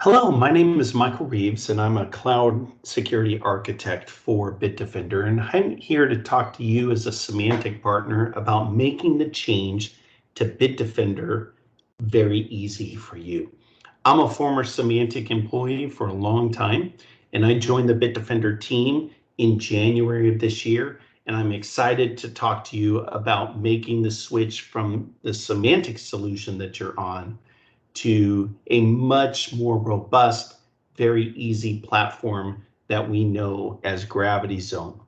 Hello, my name is Michael Reeves, and I'm a cloud security architect for Bitdefender, and I'm here to talk to you as a Semantic partner about making the change to Bitdefender very easy for you. I'm a former Semantic employee for a long time, and I joined the Bitdefender team in January of this year, and I'm excited to talk to you about making the switch from the Semantic solution that you're on to a much more robust, very easy platform that we know as Gravity Zone.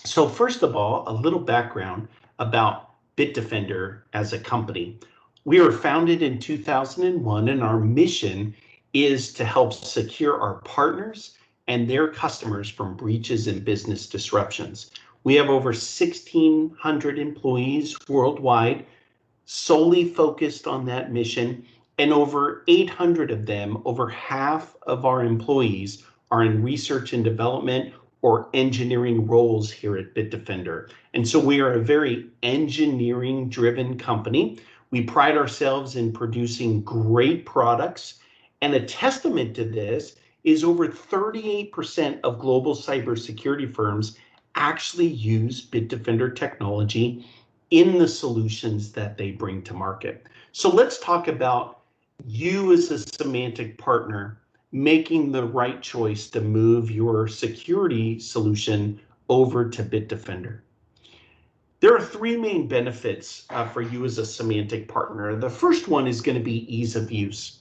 So first of all, a little background about Bitdefender as a company. We were founded in 2001, and our mission is to help secure our partners and their customers from breaches and business disruptions. We have over 1,600 employees worldwide, solely focused on that mission, and over 800 of them, over half of our employees, are in research and development or engineering roles here at Bitdefender. And so we are a very engineering-driven company. We pride ourselves in producing great products, and a testament to this is over 38% of global cybersecurity firms actually use Bitdefender technology in the solutions that they bring to market. So let's talk about you as a Semantic partner making the right choice to move your security solution over to Bitdefender. There are three main benefits for you as a Semantic partner. The first one is going to be ease of use.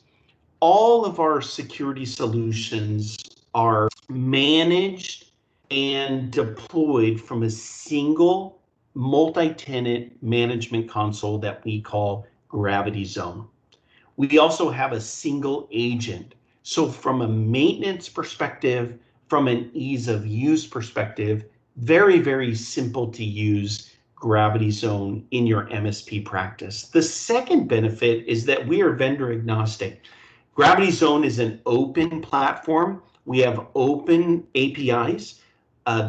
All of our security solutions are managed and deployed from a single multi-tenant management console that we call Gravity Zone. We also have a single agent. So from a maintenance perspective, from an ease of use perspective, very, very simple to use Gravity Zone in your MSP practice. The second benefit is that we are vendor agnostic. Gravity Zone is an open platform. We have open APIs.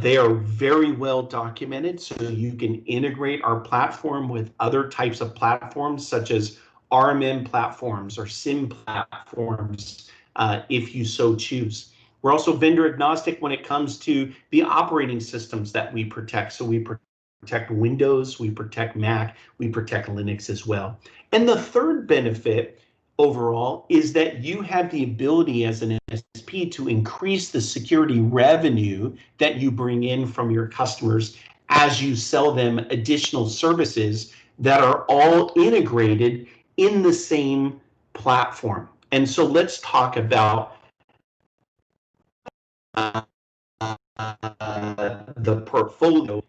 They are very well documented, so you can integrate our platform with other types of platforms such as RMM platforms or SIM platforms, if you so choose. We're also vendor agnostic when it comes to the operating systems that we protect. So we protect Windows, we protect Mac, we protect Linux as well. And the third benefit overall is that you have the ability as an MSP to increase the security revenue that you bring in from your customers as you sell them additional services that are all integrated in the same platform. And so let's talk about the portfolio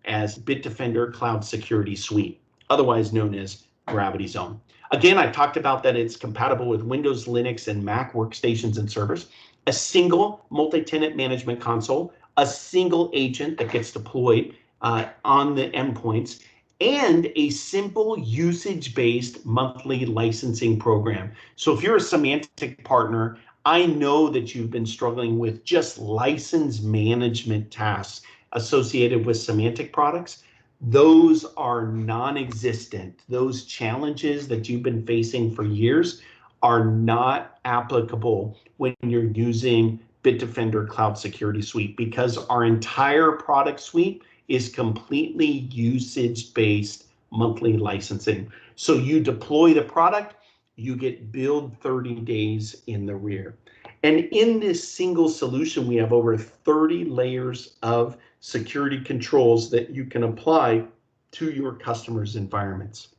as Bitdefender Cloud Security Suite, otherwise known as Gravity Zone. Again, I talked about that it's compatible with Windows, Linux, and Mac workstations and servers, a single multi-tenant management console, a single agent that gets deployed on the endpoints, and a simple usage-based monthly licensing program. So if you're a Semantic partner, I know that you've been struggling with just license management tasks associated with Semantic products. Those are non-existent. Those challenges that you've been facing for years are not applicable when you're using Bitdefender Cloud Security Suite, because our entire product suite is completely usage-based monthly licensing. So you deploy the product, you get billed 30 days in the rear. And in this single solution, we have over 30 layers of security controls that you can apply to your customers' environments.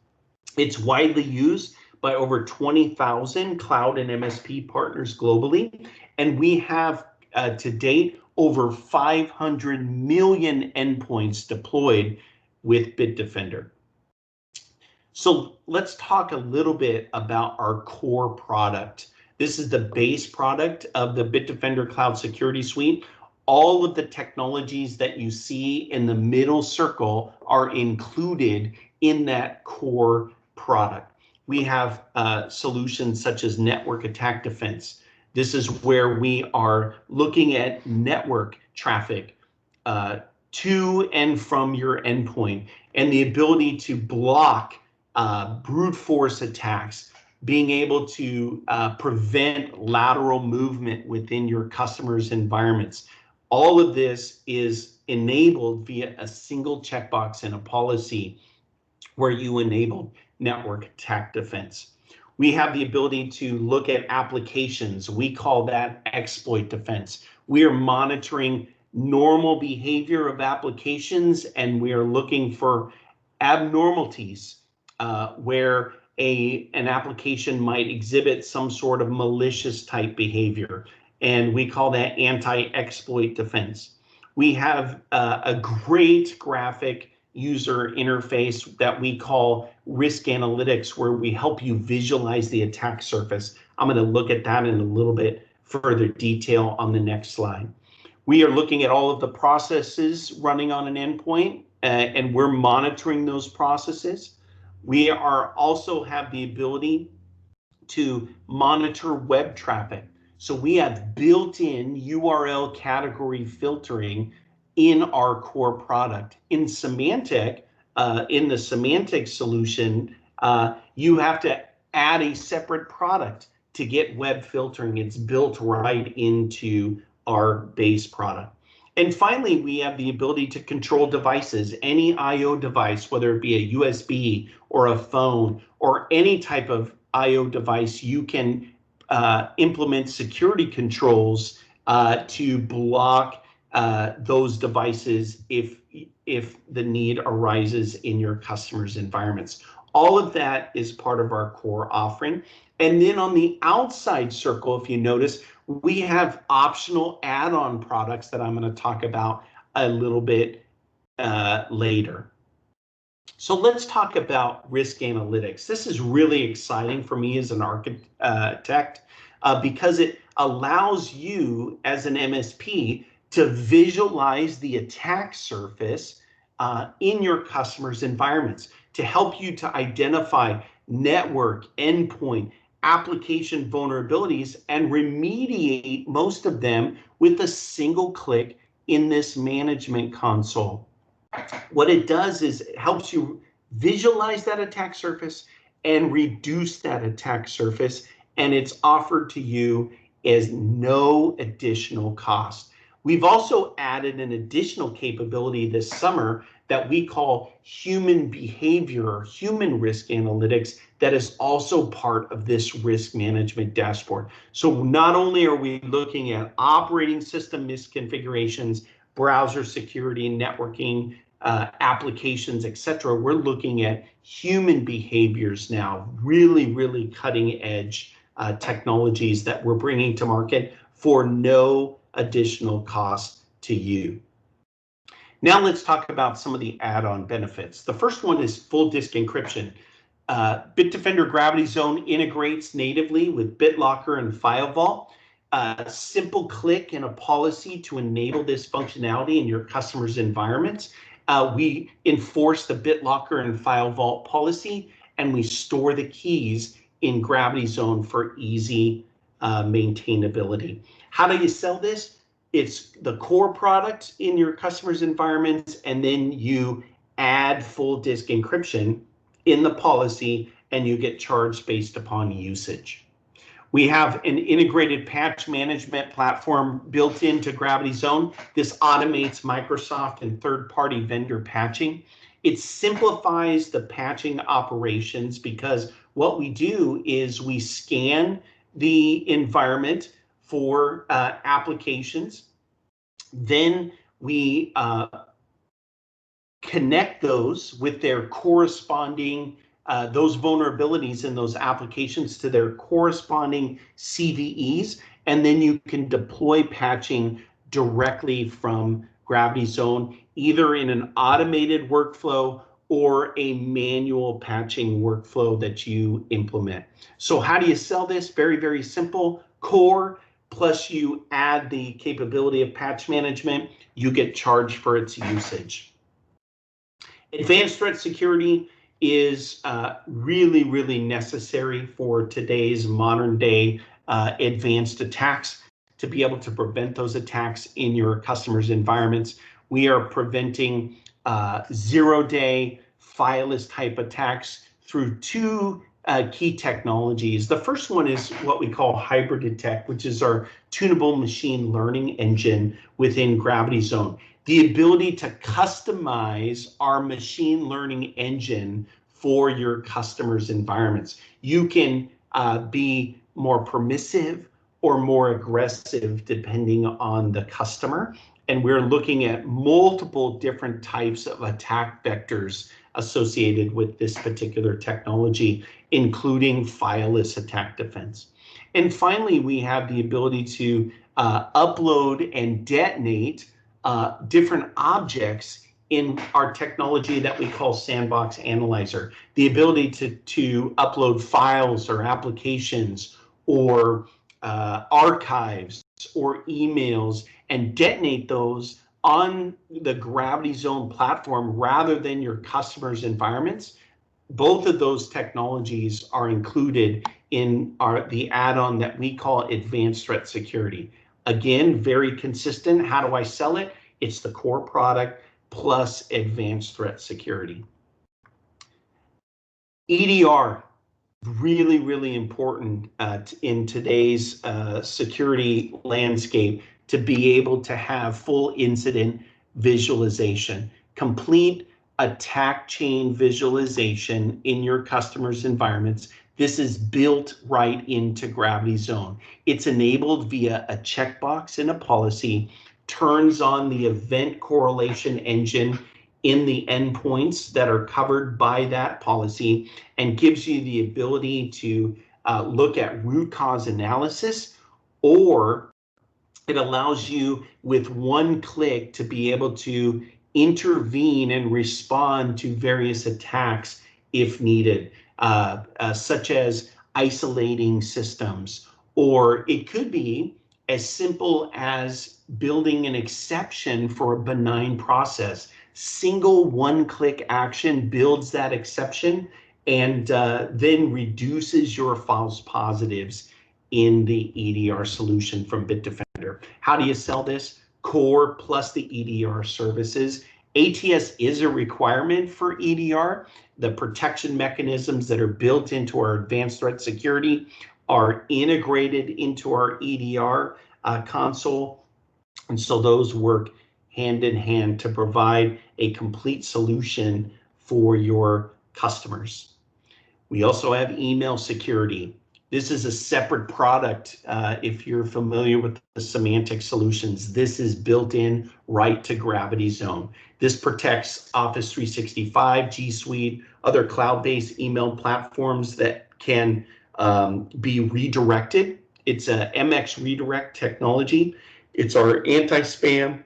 It's widely used by over 20,000 cloud and MSP partners globally, and we have to date over 500 million endpoints deployed with Bitdefender. So let's talk a little bit about our core product. This is the base product of the Bitdefender Cloud Security Suite. All of the technologies that you see in the middle circle are included in that core product. We have solutions such as network attack defense. This is where we are looking at network traffic to and from your endpoint, and the ability to block brute force attacks being able to prevent lateral movement within your customers' environments. All of this is enabled via a single checkbox in a policy where you enable network attack defense. We have the ability to look at applications. We call that exploit defense. We are monitoring normal behavior of applications, and we are looking for abnormalities where an application might exhibit some sort of malicious type behavior, and we call that anti-exploit defense. We have a great graphic user interface that we call risk analytics, where we help you visualize the attack surface. I'm going to look at that in a little bit further detail on the next slide. We are looking at all of the processes running on an endpoint, and we're monitoring those processes. We are also have the ability to monitor web traffic. So we have built-in URL category filtering in our core product. In Semantic, in the Semantic solution, you have to add a separate product to get web filtering. It's built right into our base product. And finally, we have the ability to control devices, any IO device, whether it be a USB or a phone or any type of IO device. You can implement security controls to block those devices if the need arises in your customers' environments. All of that is part of our core offering. And then on the outside circle, if you notice, we have optional add-on products that I'm going to talk about a little bit later. So let's talk about risk analytics. This is really exciting for me as an architect because it allows you as an MSP to visualize the attack surface in your customers' environments, to help you to identify network, endpoint, application vulnerabilities, and remediate most of them with a single click in this management console. What it does is it helps you visualize that attack surface and reduce that attack surface, and it's offered to you as no additional cost. We've also added an additional capability this summer that we call human behavior or human risk analytics that is also part of this risk management dashboard. So not only are we looking at operating system misconfigurations, browser security, networking, applications, etc., we're looking at human behaviors now, really cutting edge technologies that we're bringing to market for no additional cost to you. Now let's talk about some of the add-on benefits. The first one is full disk encryption. Bitdefender Gravity Zone integrates natively with BitLocker and FileVault. A simple click and a policy to enable this functionality in your customer's environments. We enforce the BitLocker and FileVault policy, and we store the keys in Gravity Zone for easy maintainability. How do you sell this? It's the core product in your customer's environments, and then you add full disk encryption in the policy, and you get charged based upon usage. We have an integrated patch management platform built into Gravity Zone. This automates Microsoft and third-party vendor patching. It simplifies the patching operations because what we do is we scan the environment for applications. Then we connect those with their corresponding those vulnerabilities in those applications to their corresponding CVEs, and then you can deploy patching directly from Gravity Zone, either in an automated workflow or a manual patching workflow that you implement. So how do you sell this? Very simple. Core, plus you add the capability of patch management, you get charged for its usage. Advanced threat security is really necessary for today's modern day advanced attacks, to be able to prevent those attacks in your customers' environments. We are preventing zero-day fileless type attacks through two key technologies. The first one is what we call hybrid detect, which is our tunable machine learning engine within Gravity Zone. The ability to customize our machine learning engine for your customers' environments. You can be more permissive or more aggressive depending on the customer. And we're looking at multiple different types of attack vectors associated with this particular technology, including fileless attack defense. And finally, we have the ability to upload and detonate different objects in our technology that we call Sandbox Analyzer. The ability to upload files or applications or archives or emails and detonate those on the Gravity Zone platform rather than your customers' environments. Both of those technologies are included in the add-on that we call Advanced Threat Security. Again, very consistent. How do I sell it? It's the core product plus Advanced Threat Security. EDR, really, really important in today's security landscape to be able to have full incident visualization, complete attack chain visualization in your customers' environments. This is built right into Gravity Zone. It's enabled via a checkbox in a policy, turns on the event correlation engine in the endpoints that are covered by that policy, and gives you the ability to look at root cause analysis, or it allows you with one click to be able to intervene and respond to various attacks if needed, such as isolating systems, or it could be as simple as building an exception for a benign process. Single one-click action builds that exception and then reduces your false positives in the EDR solution from Bitdefender. How do you sell this? Core plus the EDR services. ATS is a requirement for EDR. The protection mechanisms that are built into our Advanced Threat Security are integrated into our EDR console. And so those work hand in hand to provide a complete solution for your customers. We also have email security. This is a separate product. If you're familiar with the Semantic solutions, this is built in right to Gravity Zone. This protects Office 365, G Suite, other cloud-based email platforms that can be redirected. It's a MX redirect technology. It's our anti-spam,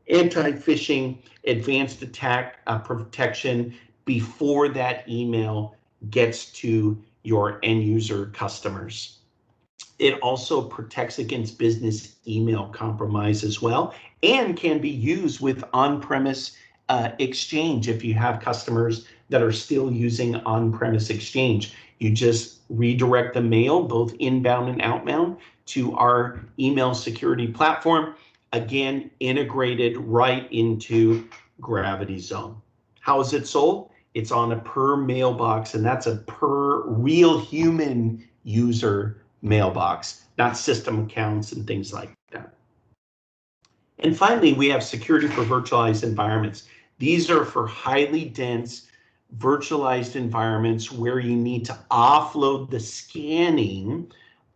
anti-phishing, advanced attack protection before that email gets to your end user customers. It also protects against business email compromise as well, and can be used with on-premise Exchange. If you have customers that are still using on-premise Exchange, you just redirect the mail, both inbound and outbound, to our email security platform, again, integrated right into Gravity Zone. How is it sold? It's on a per mailbox, and that's a per real human user mailbox, not system accounts and things like that. And finally, we have security for virtualized environments. These are for highly dense virtualized environments where you need to offload the scanning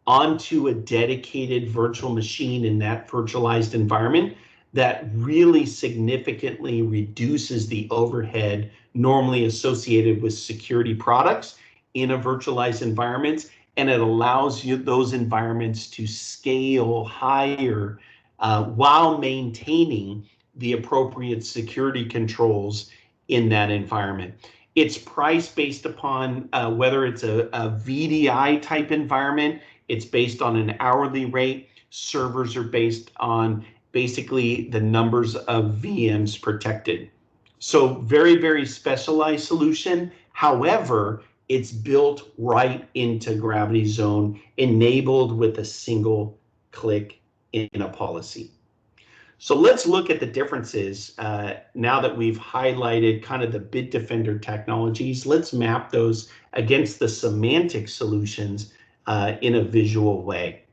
onto a dedicated virtual machine in that virtualized environment. That really significantly reduces the overhead normally associated with security products in a virtualized environment, and it allows you those environments to scale higher while maintaining the appropriate security controls in that environment. It's priced based upon whether it's a VDI type environment. It's based on an hourly rate. Servers are based on basically the numbers of VMs protected. So very, very specialized solution. However, it's built right into Gravity Zone, enabled with a single click in a policy. So let's look at the differences now that we've highlighted kind of the Bitdefender technologies. Let's map those against the semantic solutions in a visual way.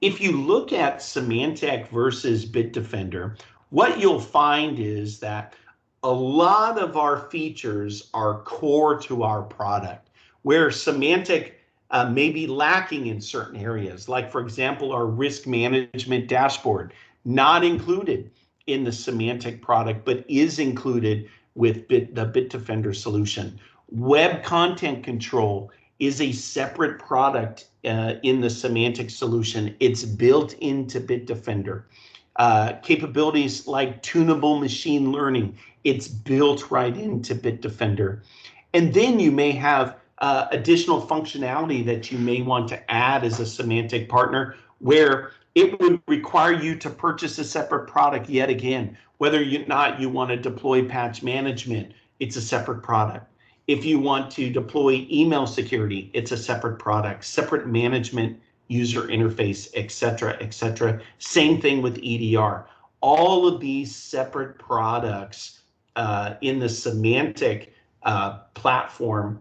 If you look at Semantic versus Bitdefender, what you'll find is that a lot of our features are core to our product, where Semantic may be lacking in certain areas, like, for example, our risk management dashboard, not included in the Semantic product, but is included with the Bitdefender solution. Web content control is a separate product in the Semantic solution. It's built into Bitdefender. Capabilities like tunable machine learning, it's built right into Bitdefender. And then you may have additional functionality that you may want to add as a Semantic partner, where it would require you to purchase a separate product yet again. Whether or not you want to deploy patch management, it's a separate product. If you want to deploy email security, it's a separate product, separate management, user interface, etc., etc. Same thing with EDR. All of these separate products in the Semantic platform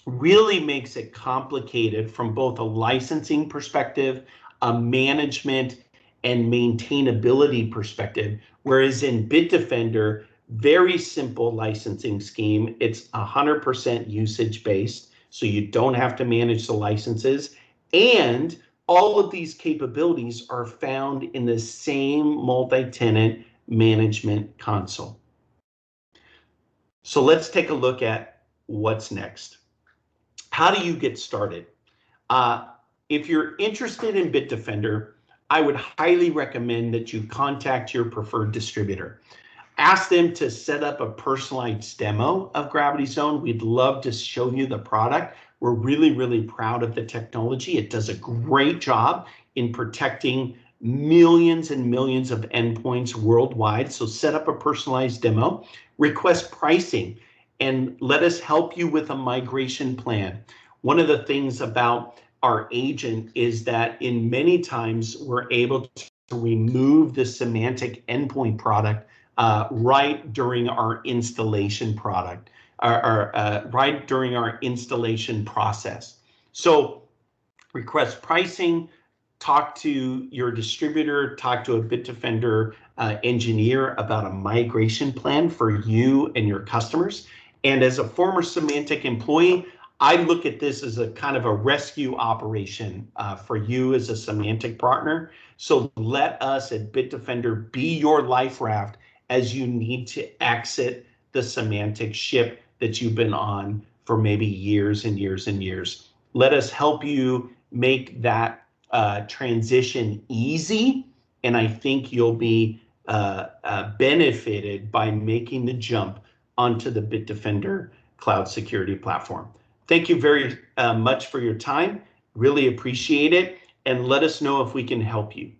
really makes it complicated from both a licensing perspective, a management and maintainability perspective. Whereas in Bitdefender, very simple licensing scheme. It's 100% usage based, so you don't have to manage the licenses. And all of these capabilities are found in the same multi-tenant management console. So let's take a look at what's next. How do you get started? If you're interested in Bitdefender, I would highly recommend that you contact your preferred distributor. Ask them to set up a personalized demo of Gravity Zone. We'd love to show you the product. We're really, really proud of the technology. It does a great job in protecting millions and millions of endpoints worldwide. So set up a personalized demo, request pricing, and let us help you with a migration plan. One of the things about our agent is that in many times we're able to remove the Semantic endpoint product right during our installation product, right during our installation process. So request pricing, talk to your distributor, talk to a Bitdefender engineer about a migration plan for you and your customers. And as a former Semantic employee, I look at this as a kind of a rescue operation for you as a Semantic partner. So let us at Bitdefender be your life raft as you need to exit the Semantic ship that you've been on for maybe years and years and years. Let us help you make that transition easy, and I think you'll be benefited by making the jump onto the Bitdefender cloud security platform. Thank you very much for your time. Really appreciate it, and let us know if we can help you.